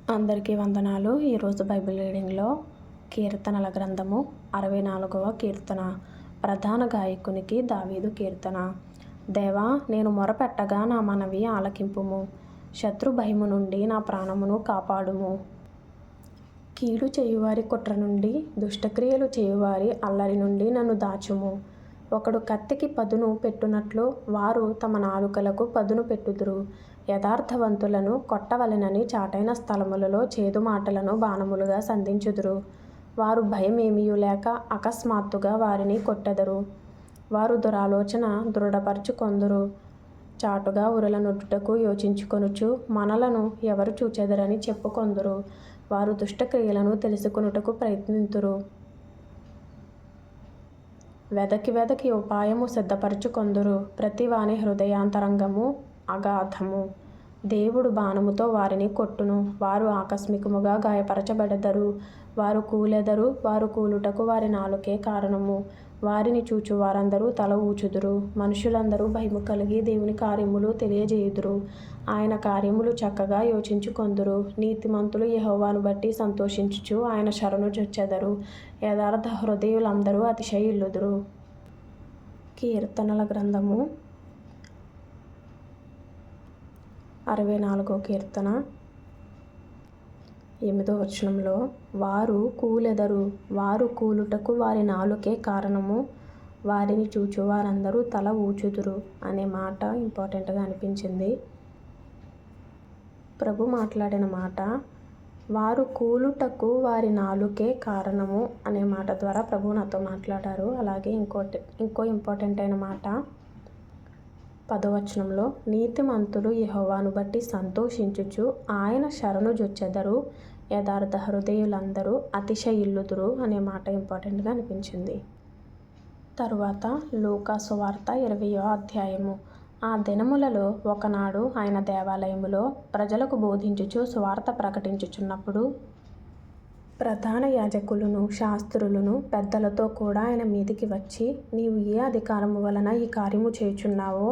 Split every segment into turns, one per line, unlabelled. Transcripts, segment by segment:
అందరికీ వందనాలు. ఈరోజు బైబిల్ రీడింగ్లో కీర్తనల గ్రంథము 64వ కీర్తన. ప్రధాన గాయకునికి దావీదు కీర్తన. దేవా, నేను మొరపెట్టగా నా మనవి ఆలకింపుము. శత్రు భయము నుండి నా ప్రాణమును కాపాడుము. కీడు చేయువారి కుట్ర నుండి, దుష్టక్రియలు చేయువారి అల్లరి నుండి నన్ను దాచుము. ఒకడు కత్తికి పదును పెట్టునట్లు వారు తమ నాలుకలకు పదును పెట్టుదురు. యథార్థవంతులను కొట్టవలెనని చాటైన స్థలములలో చేదు మాటలను బాణములుగా సంధించుదురు. వారు భయమేమియూ లేక అకస్మాత్తుగా వారిని కొట్టెదరు. వారు దురాలోచన దృఢపరచుకొందురు. చాటుగా ఉరలనొట్టుటకు యోచించుకొనుచు మనలను ఎవరు చూచెదరని చెప్పుకొందురు. వారు దుష్టక్రియలను తెలుసుకొనుటకు ప్రయత్నింతురు. వెదకి ఉపాయము సిద్ధపరచుకొందురు. ప్రతివాని హృదయాంతరంగము అగాధము. దేవుడు బాణముతో వారిని కొట్టును. వారు ఆకస్మికముగా గాయపరచబడెదరు. వారు కూలెదరు. వారు కూలుటకు వారి నాలుకే కారణము. వారిని చూచు వారందరూ తల ఊచుదురు. మనుషులందరూ భయము కలిగి దేవుని కార్యములు తెలియజేయుదురు. ఆయన కార్యములు చక్కగా యోచించుకొందురు. నీతిమంతులు యెహోవాను బట్టి సంతోషించుచు ఆయన శరణు జొచ్చెదరు. యథార్థ హృదయులందరూ అతిశయిల్లుదురు. కీర్తనల గ్రంథము 64వ కీర్తన 8వ వచనంలో, వారు కూలెదరు. వారు కూలుటకు వారి నాలుకే కారణము. వారిని చూచు వారందరూ తల ఊచుదురు అనే మాట ఇంపార్టెంట్గా అనిపించింది. ప్రభు మాట్లాడిన మాట వారు కూలుటకు వారి నాలుకే కారణము అనే మాట ద్వారా ప్రభు నాతో మాట్లాడారు. అలాగే ఇంకో ఇంపార్టెంట్ అయిన మాట 10వ వచనంలో, నీతిమంతులు యెహోవాను బట్టి సంతోషించుచు ఆయన శరణు జొచ్చెదరు. యథార్థ హృదయులందరూ అతిశయిల్లుదురు అనే మాట ఇంపార్టెంట్గా అనిపించింది. తరువాత లూకా సువార్త 20వ అధ్యాయము. ఆ దినములలో ఒకనాడు ఆయన దేవాలయములో ప్రజలకు బోధించుచు సువార్త ప్రకటించుచున్నప్పుడు ప్రధాన యాజకులను, శాస్త్రులను, పెద్దలతో కూడా ఆయన మీదికి వచ్చి, నీవు ఏ అధికారము వలన ఈ కార్యము చేయుచున్నావో,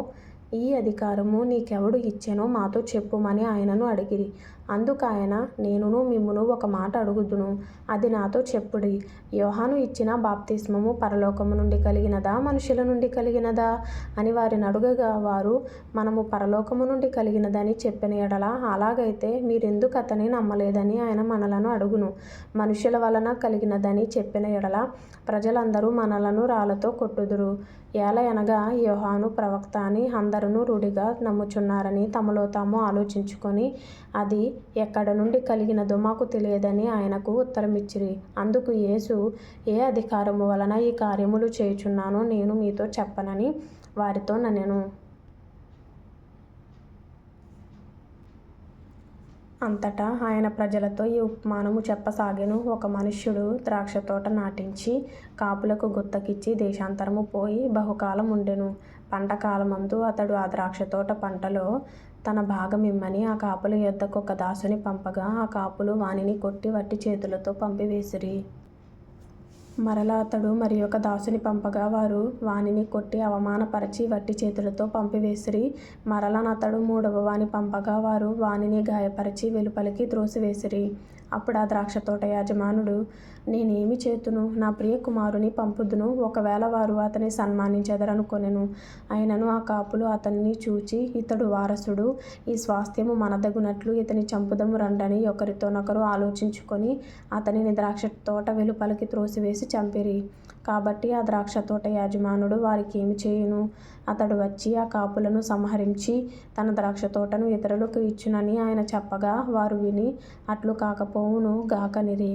ఈ అధికారము నీకెవడు ఇచ్చెనో మాతో చెప్పుమని ఆయనను అడిగిరి. అందుకాయన, నేనును మిమ్మును ఒక మాట అడుగుదును, అది నాతో చెప్పుడి. యోహాను ఇచ్చిన బాప్తిస్మము పరలోకము నుండి కలిగినదా, మనుషుల నుండి కలిగినదా అని వారిని అడుగగా, వారు మనము పరలోకము నుండి కలిగినదని చెప్పిన ఎడల, అలాగైతే మీరెందుకు అతని నమ్మలేదని ఆయన మనలను అడుగును. మనుషుల వలన కలిగినదని చెప్పిన ఎడల ప్రజలందరూ మనలను రాళ్లతో కొట్టుదురు. ఏలయనగా యోహాను ప్రవక్త అని అందరూ రూఢిగా నమ్ముచున్నారని తమలో తాము ఆలోచించుకొని, అది ఎక్కడ నుండి కలిగినదో మాకు తెలియదని ఆయనకు ఉత్తరమిచ్చిరి. అందుకు యేసు, ఏ అధికారము వలన ఈ కార్యములు చేయుచున్నానో నేను మీతో చెప్పనని వారితో ననెను. అంతటా ఆయన ప్రజలతో ఈ ఉపమానము చెప్పసాగెను. ఒక మనుష్యుడు ద్రాక్షతోట నాటించి కాపులకు గుత్తకిచ్చి దేశాంతరము పోయి బహుకాలం ఉండెను. పంటకాలమందు అతడు ఆ ద్రాక్షతోట పంటలో తన భాగమిమ్మని ఆ కాపుల యొద్దకు ఒక దాసుని పంపగా, ఆ కాపులు వానిని కొట్టి వట్టి చేతులతో పంపివేసిరి. మరలా అతడు మరి ఒక దాసుని పంపగా, వారు వానిని కొట్టి అవమానపరచి వట్టి చేతులతో పంపివేసిరి. మరలనతడు మూడవ వాని పంపగా, వారు వానిని గాయపరచి వెలుపలికి త్రోసివేసిరి. అప్పుడు ఆ ద్రాక్షతోట యాజమానుడు, నేనేమి చేతును? నా ప్రియ కుమారుని పంపుదును, ఒకవేళ వారు అతని సన్మానించెదరనుకొనెను. అయినను ఆ కాపులు అతన్ని చూచి, ఇతడు వారసుడు, ఈ స్వాస్థ్యము మనదగునట్లు ఇతని చంపుదము రండని ఒకరితోనొకరు ఆలోచించుకొని అతనిని ద్రాక్షతోట వెలుపలికి త్రోసివేసి చంపిరి. కాబట్టి ఆ ద్రాక్షతోట యాజమానుడు వారికి ఏమి చేయును? అతడు వచ్చి ఆ కాపులను సంహరించి తన ద్రాక్షతోటను ఇతరులకు ఇచ్చునని ఆయన చెప్పగా, వారు విని అట్లు కాకపోవును గాకనిరి.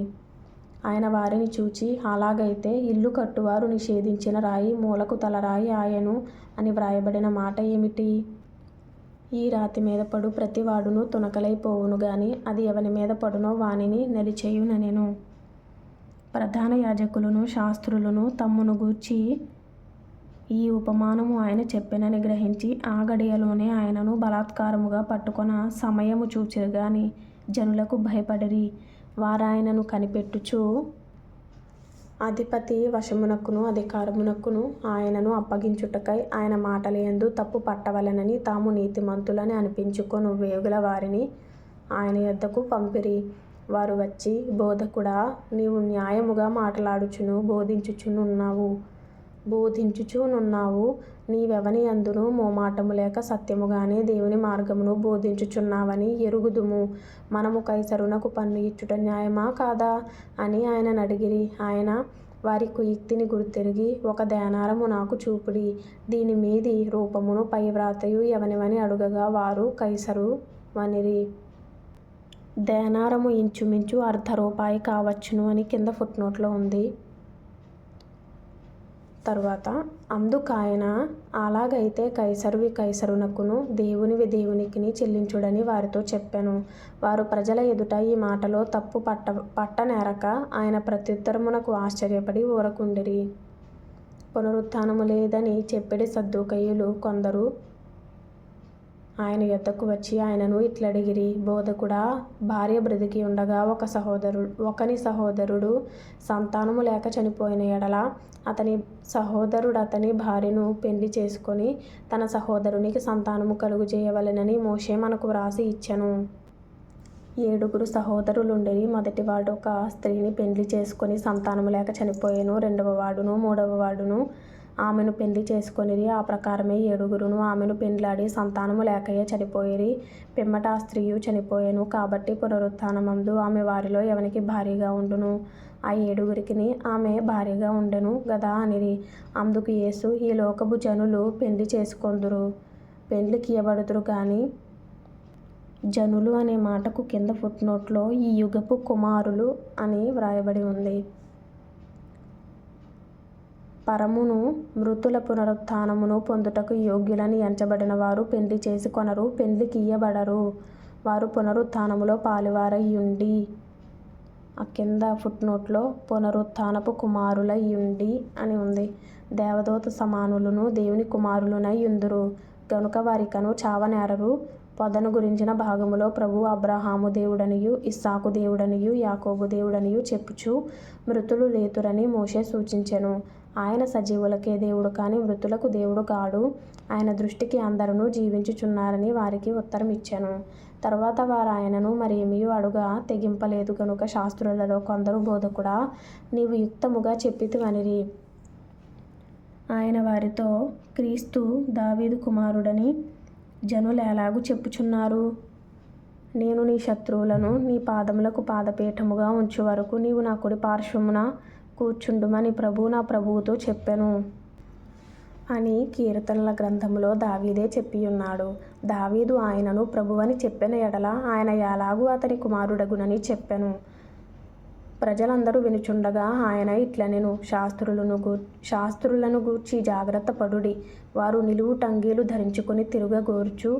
ఆయన వారిని చూచి, అలాగైతే ఇల్లు కట్టువారు నిషేధించిన రాయి మూలకు తలరాయి ఆయను అని వ్రాయబడిన మాట ఏమిటి? ఈ రాతి మీద పడు ప్రతివాడును తునకలైపోవును గాని అది ఎవని మీద పడునో వానిని నలిచేయుననెను. ప్రధాన యాజకులను, శాస్త్రులను తమ్మును గూర్చి ఈ ఉపమానము ఆయన చెప్పెనని గ్రహించి ఆ గడియలోనే ఆయనను బలాత్కారముగా పట్టుకొన సమయము చూచిరి గాని జనులకు భయపడిరి. వారాయనను కనిపెట్టుచు అధిపతి వశమునకును అధికారమునకును ఆయనను అప్పగించుటకై ఆయన మాటలయందు తప్పు పట్టవలెనని తాము నీతిమంతులని అనిపించుకొను వేగుల వారిని ఆయన యొద్దకు పంపిరి. వారు వచ్చి, బోధకుడా, నీవు న్యాయముగా బోధించుచునున్నావు. నీవెవని అందును మోమాటము లేక సత్యముగానే దేవుని మార్గమును బోధించుచున్నావని ఎరుగుదుము. మనము కైసరునకు పన్ను ఇచ్చుట న్యాయమా కాదా అని ఆయనను అడిగిరి. ఆయన వారి కుయుక్తిని గుర్తెరిగి, ఒక దేనారము నాకు చూపుడి, దీని మీది రూపమును పై వ్రాతయు ఎవనివని అడుగగా, వారు కైసరు వనిరి. దేనారము ఇంచుమించు ₹1/2 కావచ్చును అని కింద ఫుట్నోట్లో ఉంది. తరువాత అందుకాయన, అలాగైతే కైసరువి కైసరునకును, దేవునివి దేవునికిని చెల్లించుడని వారితో చెప్పెను. వారు ప్రజల ఎదుట ఈ మాటలో తప్పు పట్టనేరక ఆయన ప్రత్యుత్తరమునకు ఆశ్చర్యపడి ఊరకుండిరి. పునరుత్థానము లేదని చెప్పెడి సద్దూకయ్యులు కొందరు ఆయన యొద్దకు వచ్చి ఆయనను ఇట్లడిగిరి, బోధకుడా, భార్య బ్రతికి ఉండగా ఒకని సహోదరుడు సంతానము లేక చనిపోయిన ఎడల అతని సహోదరుడతని భార్యను పెండ్లి చేసుకొని తన సహోదరునికి సంతానము కలుగజేయవలెనని మోషే మనకు వ్రాసి ఇచ్చెను. 7 సహోదరులుండిరి. మొదటివాడు ఒక స్త్రీని పెండ్లి చేసుకొని సంతానము లేక చనిపోయెను. 2వవాడును 3వవాడును ఆమెను పెండ్లి చేసుకొనిరి. ఆ ప్రకారమే 7 ఆమెను పెండ్లాడి సంతానము లేకయే చనిపోయిరి. పిమ్మట ఆ స్త్రీయు చనిపోయెను. కాబట్టి పునరుత్థానమందు ఆమె వారిలో ఎవనికి భార్యగా ఉండును? ఆ 7 ఆమె భార్యగా ఉండెను గదా అనిరి. అందుకు యేసు, ఈ లోకపు జనులు పెండ్లి చేసుకొందురు, పెండ్లికియ్యబడుదురు గాని జనులు అనే మాటకు కింద ఫుట్నోట్లో ఈ యుగపు కుమారులు అని వ్రాయబడి ఉంది. పరమును మృతుల పునరుత్థానమును పొందుటకు యోగ్యులని ఎంచబడిన వారు పెండ్లి చేసుకొనరు, పెండ్లికియ్యబడరు. వారు పునరుత్థానములో పాలువారయ్యుండి, ఆ కింద ఫుట్నోట్లో పునరుత్థానపు కుమారులయ్యుండి అని ఉంది. దేవదూత సమానులను దేవుని కుమారులునై యుందురు గనుక వారికను చావనేరరు. పొదను గురించిన భాగములో ప్రభువు అబ్రాహాము దేవుడనియు, ఇస్సాకు దేవుడనియు, యాకోబు దేవుడనియు చెప్పుచు మృతులు లేతురని మోషే సూచించెను. ఆయన సజీవులకే దేవుడు కాని మృతులకు దేవుడు కాడు. ఆయన దృష్టికి అందరును జీవించుచున్నారని వారికి ఉత్తరం ఇచ్చెను. తరువాత వారు ఆయనను మరేమియూ అడుగా తెగింపలేదు గనుక శాస్త్రులలో కొందరు, బోధకుడా, నీవు యుక్తముగా చెప్పితివనిరి. ఆయన వారితో, క్రీస్తు దావీదు కుమారుడని జనులెలాగు చెప్పుచున్నారు? నేను నీ శత్రువులను నీ పాదములకు పాదపీఠముగా ఉంచు వరకు నీవు నా కుడి పార్శ్వమున కూర్చుండుమని ప్రభువు నా ప్రభువుతో చెప్పెను అని కీర్తనల గ్రంథములో దావీదే చెప్పియున్నాడు. దావీదు ఆయనను ప్రభువని చెప్పిన ఎడల ఆయన ఎలాగూ అతని కుమారుడగునని చెప్పెను. ప్రజలందరూ వినుచుండగా ఆయన ఇట్లనెను, శాస్త్రులను గూర్చి జాగ్రత్త పడుడి. వారు నిలువుటంగీలు ధరించుకొని తిరుగగోర్చు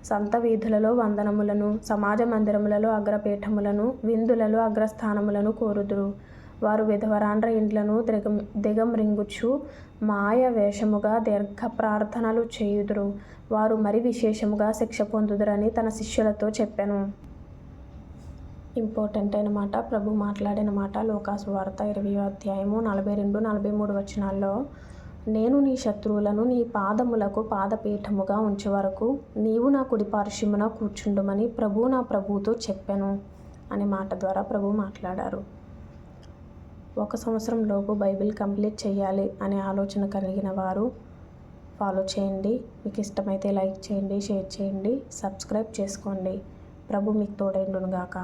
సంత వీధులలో వందనములను, సమాజ మందిరములలో అగ్రపీఠములను, విందులలో అగ్రస్థానములను కోరుదురు. వారు విధవరాండ్ర ఇండ్లను దిగమ్రింగుచు మాయ వేషముగా దీర్ఘ ప్రార్థనలు చేయుదురు. వారు మరి విశేషముగా శిక్ష పొందుదురని తన శిష్యులతో చెప్పెను. ఇంపార్టెంట్ అయిన మాట, ప్రభు మాట్లాడిన మాట. లూకాసువార్త 20వ అధ్యాయము 42-43 వచనాల్లో, నేను నీ శత్రువులను నీ పాదములకు పాదపీఠముగా ఉంచే వరకు నీవు నా కుడి పార్శ్వమున కూర్చుండుమని ప్రభువు నా ప్రభువుతో చెప్పెను అనే మాట ద్వారా ప్రభు మాట్లాడారు. 1 సంవత్సరంలోపు బైబిల్ కంప్లీట్ చేయాలి అనే ఆలోచన కలిగిన వారు ఫాలో చేయండి. మీకు ఇష్టమైతే లైక్ చేయండి, షేర్ చేయండి, సబ్స్క్రైబ్ చేసుకోండి. ప్రభు మీకు తోడైండును గాక.